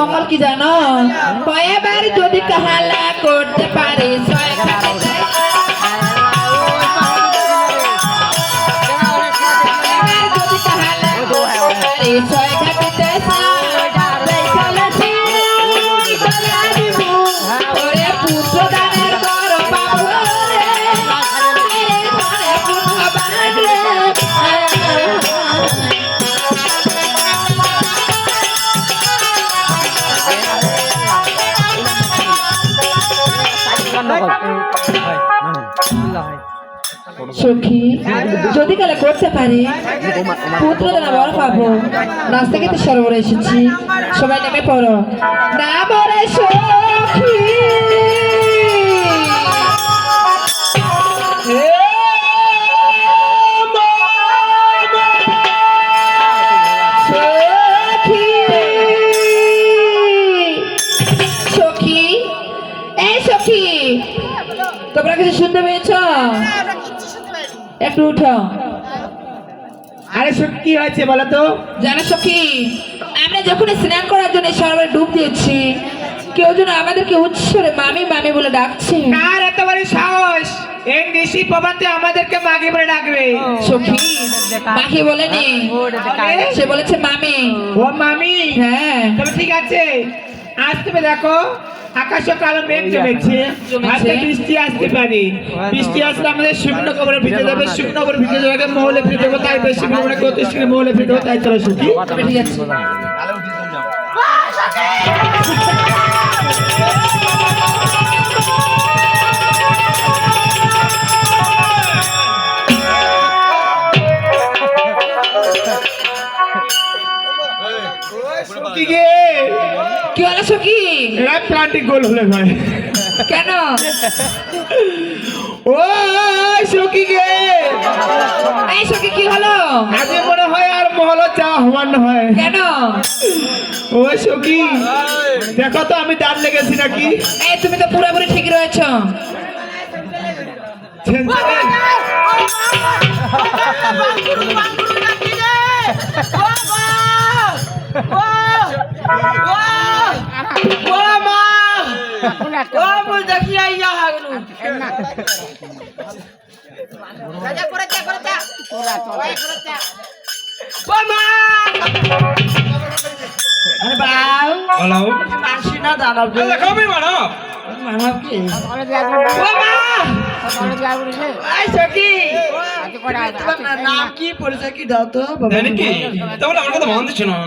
মঙ্গল কি জানো কয়েবার যদি কাহালা করতে পারে যদি কাহালা করতে পারে ছয় ঘাটিতে পুত্র দানের বড় বাবু সখী যদি কালে করতে পারি পুত্র দানা বড় পাবো নাচতে গেতে সরোবরে এসেছি সবাই নেমে পড়ো না বলে সখী তোমরা কিছু শুনতে পেয়েছ? একটু উঠো। আরে সখী কি হয়েছে বলো তো? জানো সখী আমরা যখন স্নান করার জন্য সরোবরে ডুব দিয়েছি কেউ যেন আমাদেরকে উৎসরে মামি মামি বলে ডাকছে। কার এত বড় সাহস এই নিশি প্রভাতে আমাদেরকে মাগি বলে ডাকবে? সখী মাকে বলেনি, সে বলেছে মামি। ও মামি? হ্যাঁ। তবে ঠিক আছে, আজ তুমি দেখো আকাশে কালো মেঘ জমেছে, আজকে বৃষ্টি আসতে পারে। বৃষ্টি আসলে আমাদের শুকনো কবরে ভিজে যাবে, শুকনো কবরে ভিজে যাবে, মহলে ফিরে দেবো। তাই বেশি মনে করতে শুনে মহলে ফিরে দেবো। তাই চলো সখী। ঠিক আছে। কি হলো সখী? প্লান্টিং গোল হলে ভাই কেন? ও সখী গে, এই সখী কি হলো? আগে মনে হয় আর মহলে যাওয়া হওয়ার হয়। কেন? ও সখী দেখো তো আমি দাঁত লেগেছি নাকি? এই তুমি তো পুরোপুরি ঠিক রয়েছ। নাম কি পরিচয় কি দাও তো? আমার কথা মন দিচ্ছ না।